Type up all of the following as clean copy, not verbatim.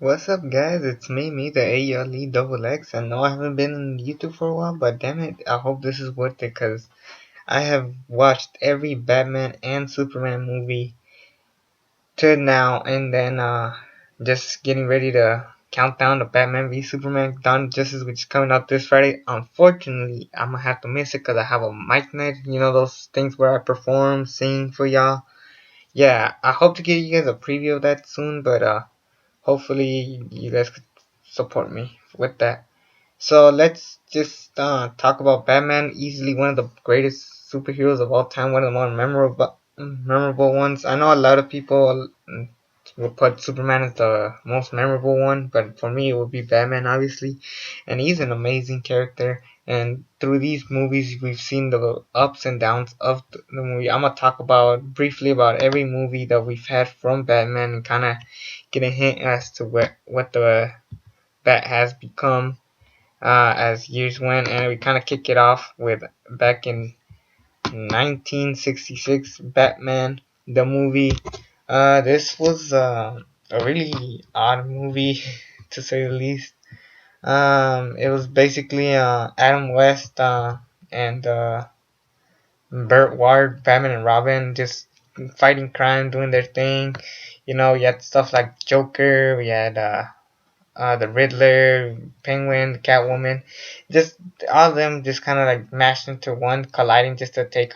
What's up, guys? It's me, the aLeXx. I know I haven't been on YouTube for a while, but damn it, I hope this is worth it because I have watched every Batman and Superman movie to now, and then just getting ready to count down the Batman v Superman Dawn Justice, which is coming out this Friday. Unfortunately, I'm gonna have to miss it because I have a mic night. You know those things where I perform, sing for y'all. Yeah, I hope to give you guys a preview of that soon, but hopefully you guys could support me with that. So let's just talk about Batman, easily one of the greatest superheroes of all time, one of the more memorable ones. I know a lot of people will put Superman as the most memorable one, but for me it would be Batman, obviously. And he's an amazing character. And through these movies, we've seen the ups and downs of the movie. I'm gonna talk about briefly about every movie that we've had from Batman and kind of get a hint as to what the Bat has become as years went, and we kind of kick it off with back in 1966, Batman the movie. This was a really odd movie to say the least. It was basically Adam West and Burt Ward, Batman and Robin, just fighting crime, doing their thing. You know, you had stuff like Joker, we had the Riddler, Penguin, Catwoman, just all of them just kind of like mashed into one, colliding just to take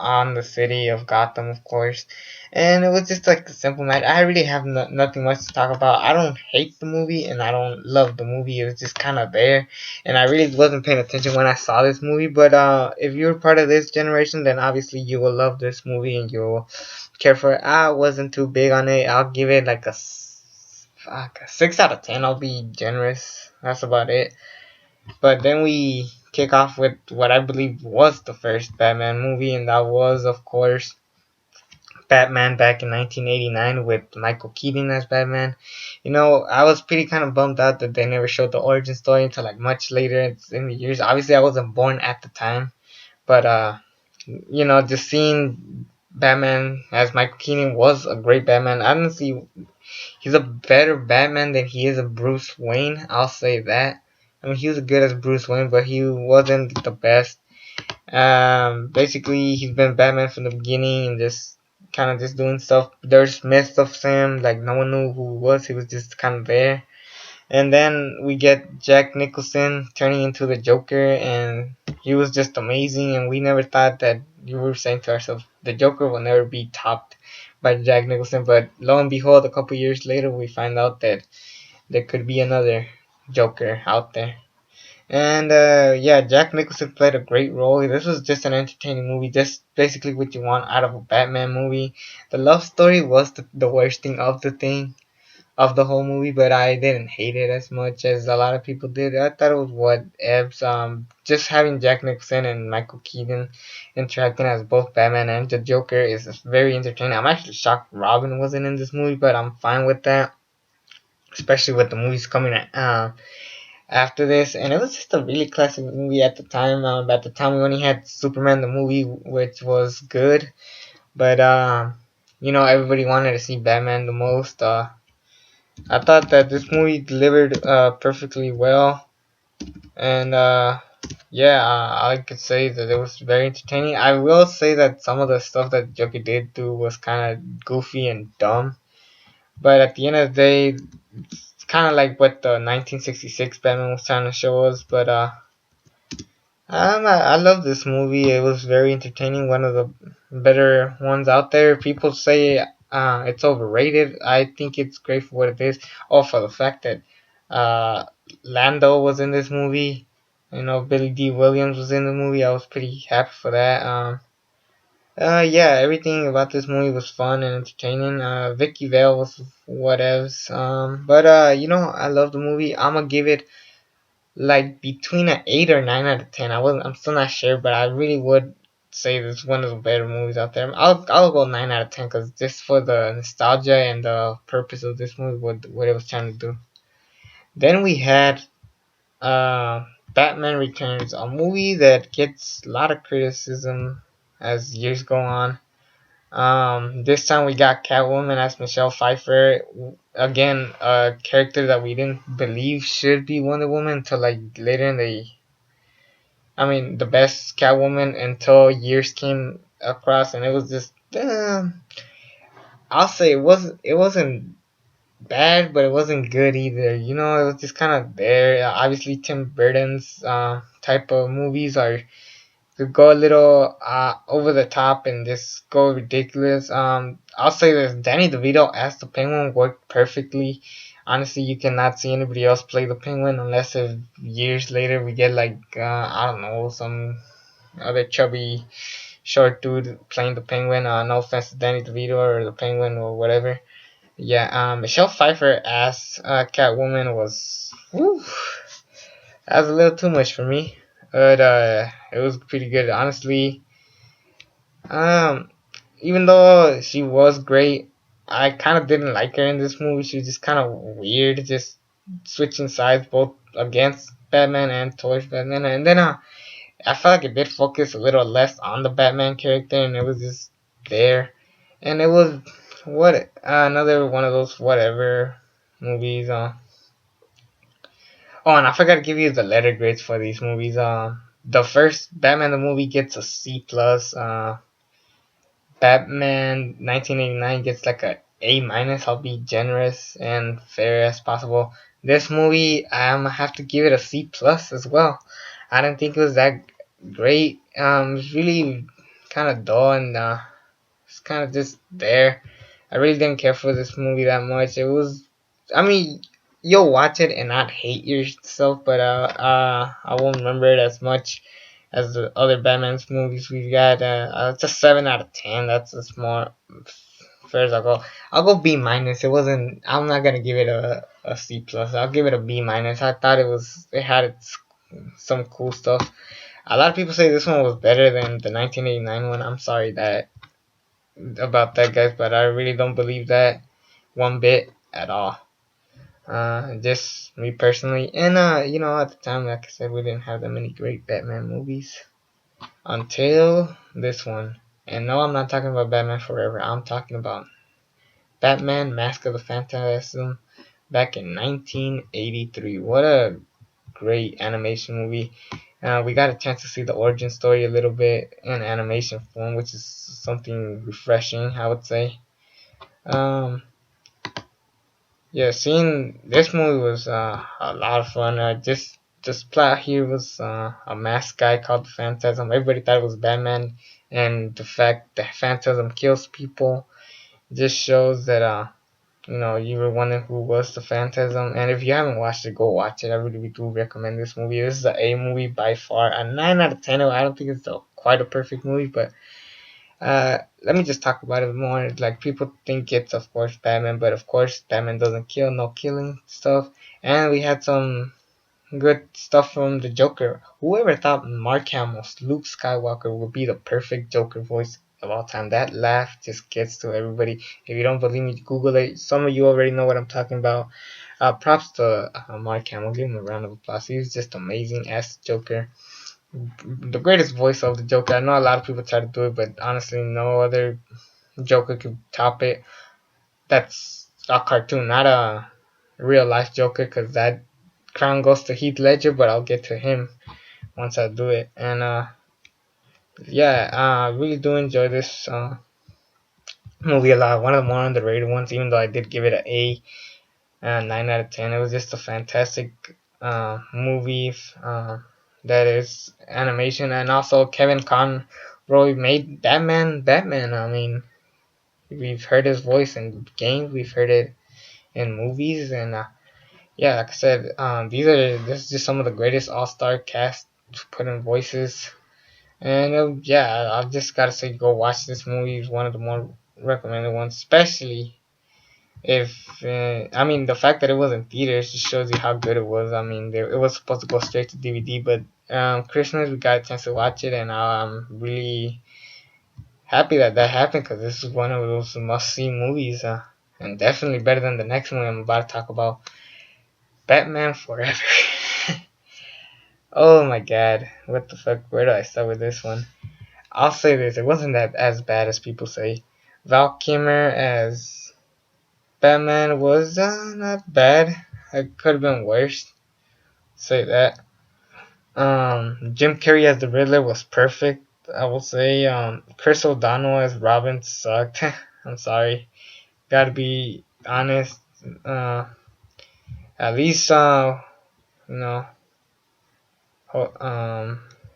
on the city of Gotham, of course. And it was just like a simple match. I really have nothing much to talk about. I don't hate the movie and I don't love the movie. It was just kind of there, and I really wasn't paying attention when I saw this movie. But if you're part of this generation, then obviously you will love this movie and you'll care for it. I wasn't too big on it. I'll give it like a fuck, 6 out of 10. I'll be generous. That's about it. But then we kick off with what I believe was the first Batman movie, and that was, of course, Batman back in 1989 with Michael Keaton as Batman. You know, I was pretty kind of bummed out that they never showed the origin story until like much later in the years. Obviously, I wasn't born at the time, but you know, just seeing Batman as Michael Keaton was a great Batman. Honestly, he's a better Batman than he is a Bruce Wayne. I'll say that. I mean, he was good as Bruce Wayne, but he wasn't the best. Basically, he's been Batman from the beginning and just kind of just doing stuff. There's myths of him, like no one knew who he was. He was just kind of there. And then we get Jack Nicholson turning into the Joker, and he was just amazing. And we never thought that, you were saying to ourselves, the Joker will never be topped by Jack Nicholson. But lo and behold, a couple years later, we find out that there could be another Joker out there. And yeah, Jack Nicholson played a great role. This was just an entertaining movie, just basically what you want out of a Batman movie. The love story was the worst thing of the whole movie, but I didn't hate it as much as a lot of people did. I thought it was what Ebbs. Just having Jack Nicholson and Michael Keaton interacting as both Batman and the Joker is very entertaining. I'm actually shocked Robin wasn't in this movie, but I'm fine with that, especially with the movies coming after this. And it was just a really classic movie at the time. At the time, we only had Superman the movie, which was good, but you know, everybody wanted to see Batman the most. I thought that this movie delivered perfectly well, and yeah, I could say that it was very entertaining. I will say that some of the stuff that Joker did do was kind of goofy and dumb, but at the end of the day, it's kind of like what the 1966 Batman was trying to show us. But I love this movie. It was very entertaining. One of the better ones out there. People say it's overrated. I think it's great for what it is. Oh, for the fact that uh, Lando was in this movie. You know, Billy D. Williams was in the movie. I was pretty happy for that. Yeah, everything about this movie was fun and entertaining. Vicky Vale was whatevs. But you know, I love the movie. I'm gonna give it like between an 8 or 9 out of 10. I'm still not sure, but I really would say this is one of the better movies out there. I'll go 9 out of 10 because just for the nostalgia and the purpose of this movie, what it was trying to do. Then we had uh, Batman Returns, a movie that gets a lot of criticism as years go on. This time we got Catwoman as Michelle Pfeiffer. again a character that we didn't believe should be Wonder Woman until like later in the, I mean, the best Catwoman until years came across, and it was just. I'll say it wasn't bad, but it wasn't good either. You know, it was just kind of there. Obviously, Tim Burton's type of movies are to go a little over the top and just go ridiculous. I'll say this: Danny DeVito as the Penguin worked perfectly. Honestly, you cannot see anybody else play the Penguin unless if years later we get like I don't know, some other chubby short dude playing the Penguin. No offense to Danny DeVito or the Penguin or whatever. Yeah, Michelle Pfeiffer as Catwoman was, whew, that was a little too much for me, but it was pretty good, honestly. Um, Even though she was great, I kind of didn't like her in this movie. She was just kind of weird, just switching sides both against Batman and towards Batman, and then I felt like it did focus a little less on the Batman character, and it was just there, and it was what another one of those whatever movies. Oh, and I forgot to give you the letter grades for these movies. The first Batman the movie gets a C plus. Batman 1989 gets like a A minus. I'll be generous and fair as possible. This movie, I'm gonna have to give it a C plus as well. I didn't think it was that great. It's really kind of dull and it's kind of just there. I really didn't care for this movie that much. It was, I mean, you'll watch it and not hate yourself, but I won't remember it as much as the other Batman's movies we've got. It's a 7 out of 10. That's as more fair as I'll go. I'll go B minus. It wasn't. I'm not gonna give it a C plus. I'll give it a B minus. I thought it had some cool stuff. A lot of people say this one was better than the 1989 one. I'm sorry that about that, guys, but I really don't believe that one bit at all. Just me personally, and at the time, like I said, we didn't have that many great Batman movies until this one. And no, I'm not talking about Batman Forever. I'm talking about Batman: Mask of the Phantasm back in 1983. What a great animation movie. We got a chance to see the origin story a little bit in animation form, which is something refreshing, I would say. Um, yeah, seeing this movie was a lot of fun. This plot here was a masked guy called the Phantasm. Everybody thought it was Batman, and the fact that Phantasm kills people just shows that you were wondering who was the Phantasm. And if you haven't watched it, go watch it. I really do recommend this movie. This is an A movie by far, a 9 out of 10. I don't think it's quite a perfect movie, but let me just talk about it more. Like, people think it's of course Batman, but of course Batman doesn't kill, no killing stuff. And we had some good stuff from the Joker. Whoever thought Mark Hamill's Luke Skywalker would be the perfect Joker voice of all time? That laugh just gets to everybody. If you don't believe me, Google it. Some of you already know what I'm talking about. Props to Mark Hamill. Give him a round of applause. He's just amazing as Joker. The greatest voice of the Joker. I know a lot of people try to do it, but honestly, no other Joker could top it. That's a cartoon, not a real life Joker, because that crown goes to Heath Ledger, but I'll get to him once I do it. And yeah, I really do enjoy this movie a lot. One of the more underrated ones, even though I did give it an A, 9 out of 10. It was just a fantastic movie that is animation, and also Kevin Conroy made Batman. Batman. I mean, we've heard his voice in games, we've heard it in movies, and yeah, like I said, this is just some of the greatest all-star cast put in voices. And yeah, I've just gotta say, go watch this movie. It's one of the more recommended ones, especially if I mean, the fact that it was in theaters just shows you how good it was. I mean, it was supposed to go straight to DVD, but Christmas we got a chance to watch it, and I'm really happy that that happened, because this is one of those must-see movies, and definitely better than the next one I'm about to talk about, Batman Forever. Oh my god, what the fuck? Where do I start with this one? I'll say this: it wasn't that as bad as people say. Val Kilmer as Batman was not bad. It could have been worse. Say that. Jim Carrey as the Riddler was perfect. I will say. Chris O'Donnell as Robin sucked. I'm sorry. Gotta be honest. Uh, at least you know,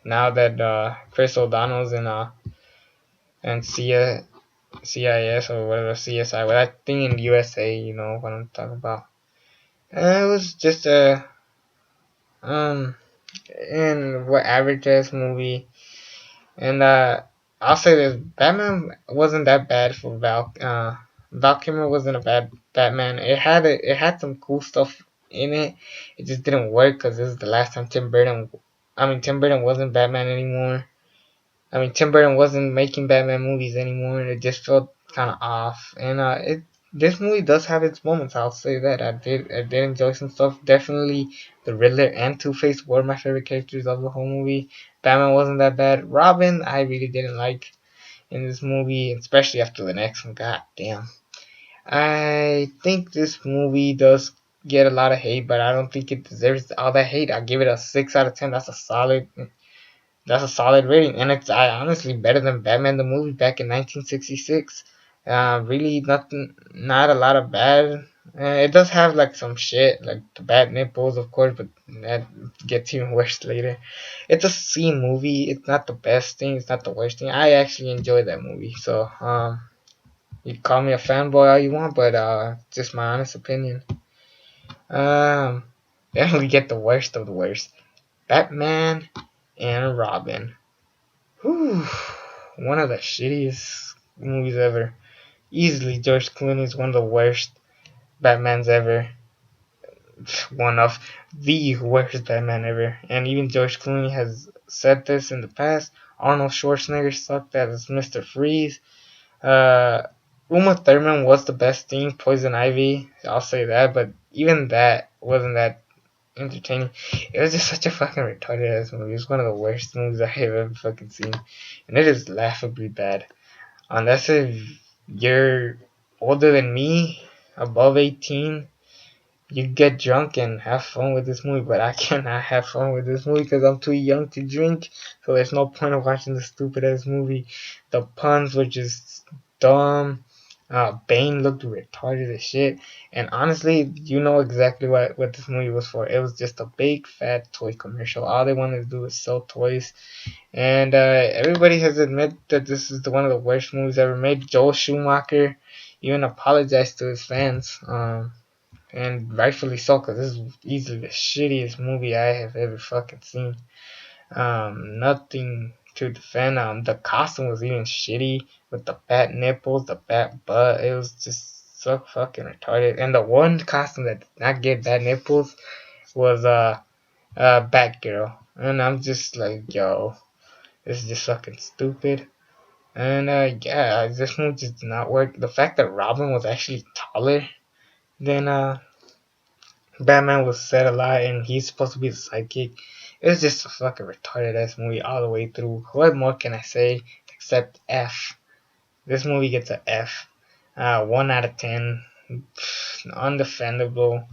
now that Chris O'Donnell's in and CIS or whatever CSI, well, that thing in USA, you know what I'm talking about. And it was just a in what average ass movie. And I'll say this: Batman wasn't that bad for Val. Val Kilmer wasn't a bad Batman. It had some cool stuff in it. It just didn't work because this is the last time Tim Burton. I mean, Tim Burton wasn't Batman anymore. I mean, Tim Burton wasn't making Batman movies anymore, and it just felt kind of off. And it this movie does have its moments. I'll say that I did enjoy some stuff. Definitely, the Riddler and Two Face were my favorite characters of the whole movie. Batman wasn't that bad. Robin, I really didn't like in this movie, especially after the next one. God damn. I think this movie does get a lot of hate, but I don't think it deserves all that hate. I give it a 6 out of 10. That's a solid rating, and it's honestly better than Batman the movie back in 1966. Really nothing, not a lot of bad. It does have like some shit, like the bad nipples, of course, but that gets even worse later. It's a C movie. It's not the best thing. It's not the worst thing. I actually enjoyed that movie. So, you can call me a fanboy all you want, but just my honest opinion. Um, then we get the worst of the worst: Batman and Robin. Whew, one of the shittiest movies ever. Easily, George Clooney is one of the worst Batmans ever. One of the worst Batman ever. And even George Clooney has said this in the past. Arnold Schwarzenegger sucked as Mr. Freeze. Uh, Uma Thurman was the best thing. Poison Ivy, I'll say that. But even that wasn't that entertaining. It was just such a fucking retarded ass movie. It was one of the worst movies I have ever fucking seen. And it is laughably bad. Unless if you're older than me, above 18, you get drunk and have fun with this movie, but I cannot have fun with this movie because I'm too young to drink, so there's no point of watching this stupid ass movie. The puns were just dumb. Bane looked retarded as shit, and honestly, you know exactly what this movie was for. It was just a big fat toy commercial. All they wanted to do was sell toys, and everybody has admitted that this is one of the worst movies ever made. Joel Schumacher even apologized to his fans. And rightfully so, because this is easily the shittiest movie I have ever fucking seen. Nothing to defend. The costume was even shitty with the fat nipples, the fat butt. It was just so fucking retarded. And the one costume that did not get bad nipples was Batgirl. And I'm just like, yo, this is just fucking stupid. And yeah, this movie just did not work. The fact that Robin was actually taller than Batman was said a lot, and he's supposed to be the sidekick. It was just a fucking retarded ass movie all the way through. What more can I say except F? This movie gets a F. 1 out of 10. Undefendable.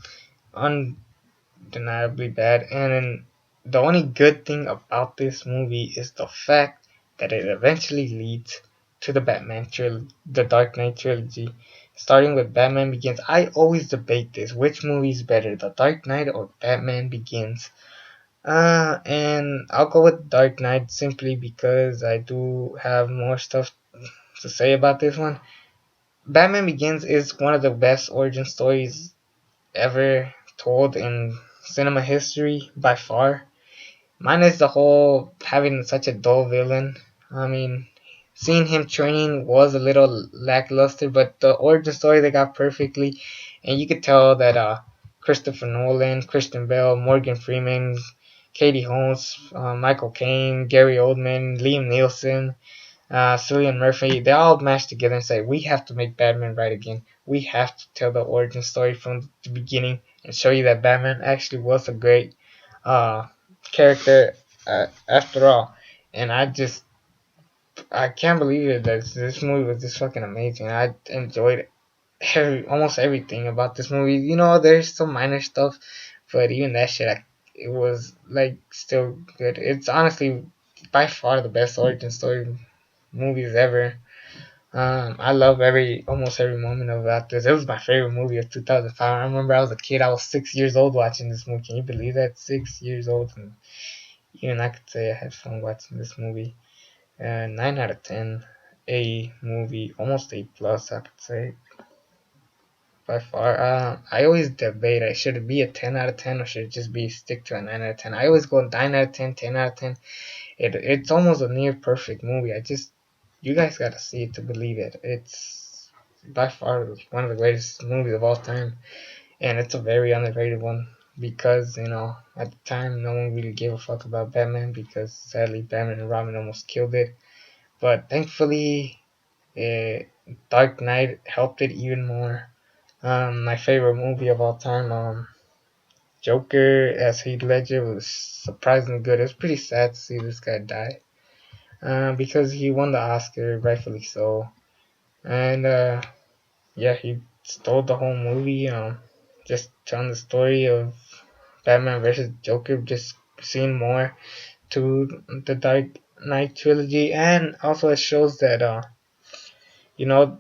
Undeniably bad. And then the only good thing about this movie is the fact that it eventually leads to the Dark Knight trilogy. Starting with Batman Begins. I always debate this. Which movie is better, The Dark Knight or Batman Begins? And I'll go with Dark Knight simply because I do have more stuff to say about this one. Batman Begins is one of the best origin stories ever told in cinema history by far. Minus the whole having such a dull villain. I mean, seeing him training was a little lackluster, but the origin story they got perfectly, and you could tell that Christopher Nolan, Christian Bale, Morgan Freeman, Katie Holmes, Michael Caine, Gary Oldman, Liam Neeson, Cillian Murphy, they all mashed together and said, we have to make Batman right again. We have to tell the origin story from the beginning and show you that Batman actually was a great uh, character after all. And I can't believe it that this movie was just fucking amazing. I enjoyed it almost everything about this movie. You know, there's some minor stuff, but even that shit, it was like still good. It's honestly by far the best origin story movies ever. I love almost every moment about this. It was my favorite movie of 2005. I remember I was a kid. I was 6 years old watching this movie. Can you believe that? 6 years old, and even I could say I had fun watching this movie. 9 out of 10, A movie, almost A plus. I could say by far. I always debate. Should it be a 10 out of 10 or should it just be stick to a 9 out of 10? I always go 9 out of 10, 10 out of 10. It's almost a near perfect movie. You guys gotta see it to believe it. It's by far one of the greatest movies of all time, and it's a very underrated one because at the time no one really gave a fuck about Batman because sadly Batman and Robin almost killed it. But thankfully, uh, Dark Knight helped it even more. My favorite movie of all time, Joker as Heath Ledger was surprisingly good. It was pretty sad to see this guy die, because he won the Oscar, rightfully so, and yeah, he stole the whole movie. Just telling the story of Batman versus Joker, just seeing more to the Dark Knight trilogy, and also it shows that you know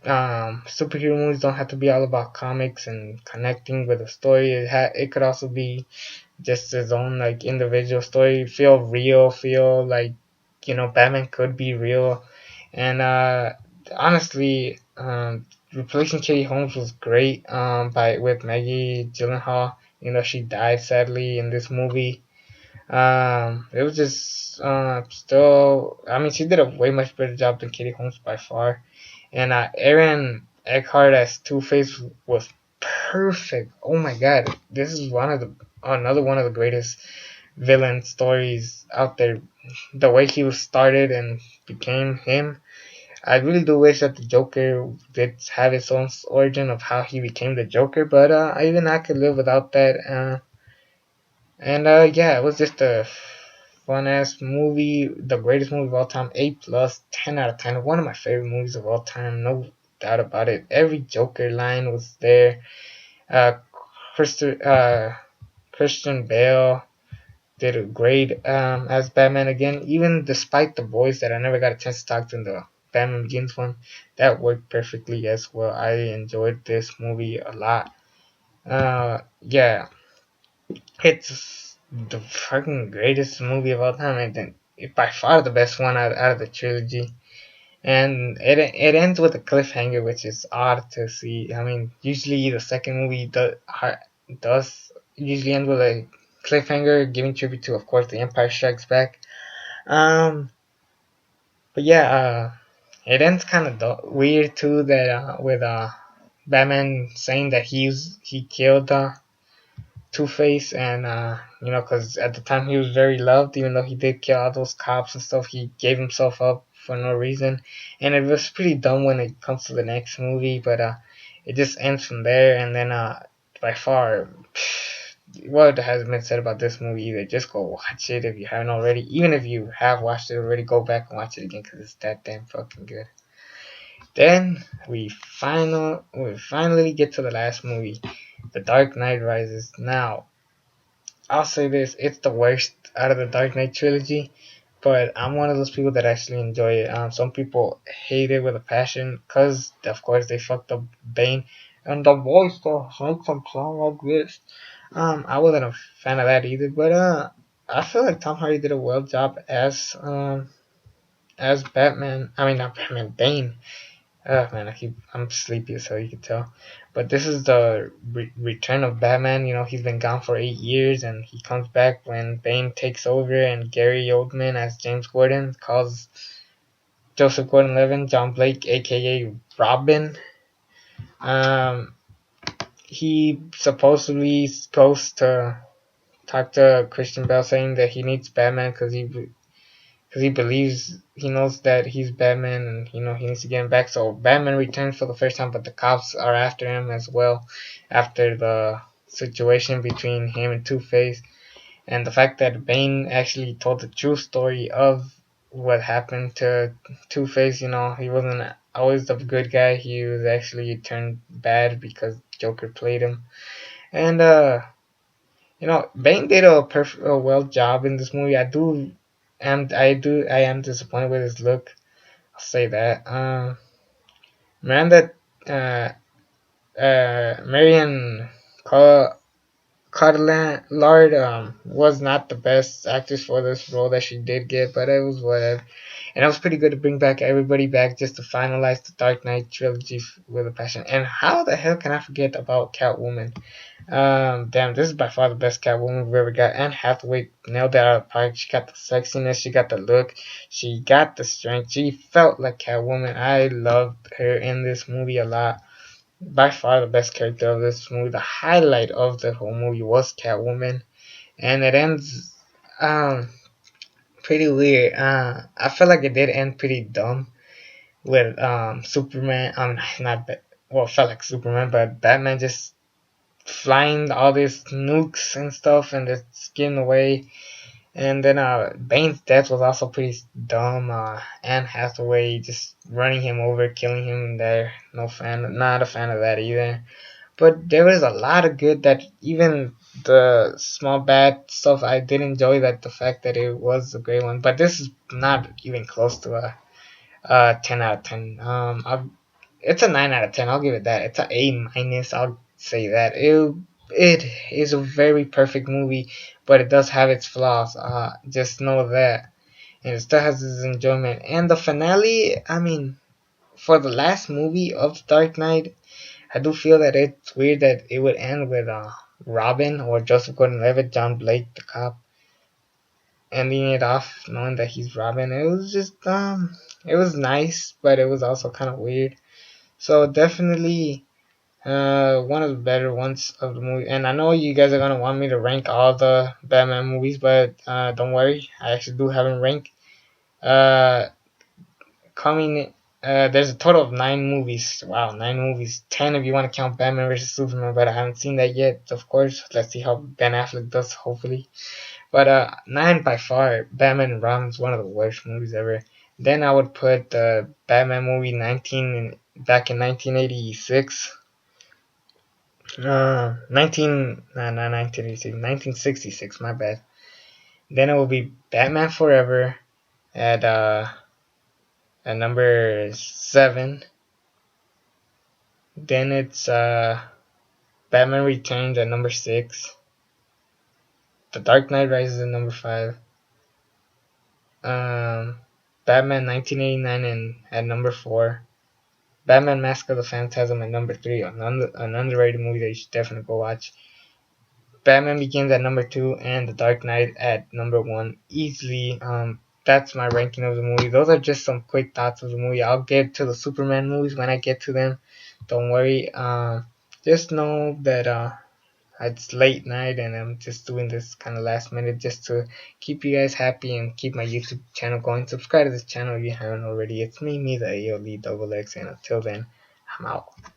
superhero movies don't have to be all about comics and connecting with a story. It could also be just his own like individual story. Feel real. Feel like Batman could be real. And honestly, replacing Katie Holmes was great. By with Maggie Gyllenhaal. She died sadly in this movie. It was just still. I mean, she did a way much better job than Katie Holmes by far. And Aaron Eckhart as Two Face was perfect. Oh my god, this is another one of the greatest villain stories out there. The way he was started and became him. I really do wish that the Joker did have its own origin of how he became the Joker, but even I could live without that. And yeah, it was just a fun ass movie, the greatest movie of all time, A plus, 10 out of 10, one of my favorite movies of all time, no doubt about it. Every Joker line was there. Uh, Christian Bale did a great as Batman again, even despite the voice that I never got a chance to talk to in the Batman Begins one, that worked perfectly as well. I enjoyed this movie a lot. Yeah, it's the fucking greatest movie of all time. I think it's by far the best one out of the trilogy. And it ends with a cliffhanger, which is odd to see. I mean, usually the second movie does usually end with a cliffhanger, giving tribute to, of course, The Empire Strikes Back. Um, but yeah, it ends kind of weird too. That with Batman saying that he killed Two Face, and because at the time he was very loved, even though he did kill all those cops and stuff, he gave himself up for no reason, and it was pretty dumb when it comes to the next movie. But it just ends from there, and then by far, what has been said about this movie either? Just go watch it if you haven't already. Even if you have watched it already, go back and watch it again because it's that damn fucking good. Then we finally get to the last movie, The Dark Knight Rises. Now I'll say this, it's the worst out of the Dark Knight trilogy, but I'm one of those people that actually enjoy it. Some people hate it with a passion because, of course, they fucked up Bane and the voice that makes him sound like this. I wasn't a fan of that either, but I feel like Tom Hardy did a well job as Batman. I mean, not Batman, Bane. Man, I'm sleepy, so you can tell. But this is the return of Batman. He's been gone for 8 years, and he comes back when Bane takes over, and Gary Oldman as James Gordon calls Joseph Gordon-Levitt John Blake, aka Robin. Um, he supposedly goes to talk to Christian Bale, saying that he needs Batman because he believes he knows that he's Batman, and he needs to get him back. So Batman returns for the first time, but the cops are after him as well after the situation between him and Two Face, and the fact that Bane actually told the true story of what happened to Two Face. He wasn't always the good guy. He was actually turned bad because Joker played him. And Bane did a well job in this movie. I am disappointed with his look. I'll say that. Miranda, uh, Marion Cotillard was not the best actress for this role that she did get, but it was whatever. And it was pretty good to bring back everybody back just to finalize the Dark Knight trilogy with a passion. And how the hell can I forget about Catwoman? Damn, this is by far the best Catwoman we've ever got. Anne Hathaway nailed that out of the park. She got the sexiness, she got the look, she got the strength. She felt like Catwoman. I loved her in this movie a lot. By far the best character of this movie. The highlight of the whole movie was Catwoman, and it ends pretty weird. I feel like it did end pretty dumb with Superman. Not well, it felt like Superman, but Batman just flying all these nukes and stuff and just getting away. And then Bane's death was also pretty dumb. Anne Hathaway just running him over, killing him there. Not a fan of that either. But there was a lot of good that even the small bad stuff I did enjoy. That the fact that it was a great one, but this is not even close to a 10 out of 10. It's a 9 out of 10. I'll give it that. It's a A minus. I'll say that it is a very perfect movie, but it does have its flaws. Just know that, and it still has its enjoyment. And the finale, I mean, for the last movie of Dark Knight, I do feel that it's weird that it would end with Robin or Joseph Gordon-Levitt, John Blake, the cop, ending it off knowing that he's Robin. It was just it was nice, but it was also kind of weird. So definitely one of the better ones of the movie. And I know you guys are gonna want me to rank all the Batman movies, but don't worry, I actually do have them ranked. Uh, coming. There's a total of 9 movies. Wow, 9 movies. 10 if you want to count Batman vs Superman, but I haven't seen that yet. Of course, let's see how Ben Affleck does. Hopefully, but 9 by far. Batman and Robin is one of the worst movies ever. Then I would put the Batman movie 19 back in 1986. 1966. My bad. Then it will be Batman Forever at number 7. Then it's Batman Returns at number 6. The Dark Knight Rises at number 5. Um, Batman 1989 at number 4. Batman Mask of the Phantasm at number 3. An underrated movie that you should definitely go watch. Batman Begins at number 2 and The Dark Knight at number 1. Easily, that's my ranking of the movie. Those are just some quick thoughts of the movie. I'll get to the Superman movies when I get to them. Don't worry. Just know that it's late night and I'm just doing this kind of last minute just to keep you guys happy and keep my YouTube channel going. Subscribe to this channel if you haven't already. It's me, the aLeXx, and until then, I'm out.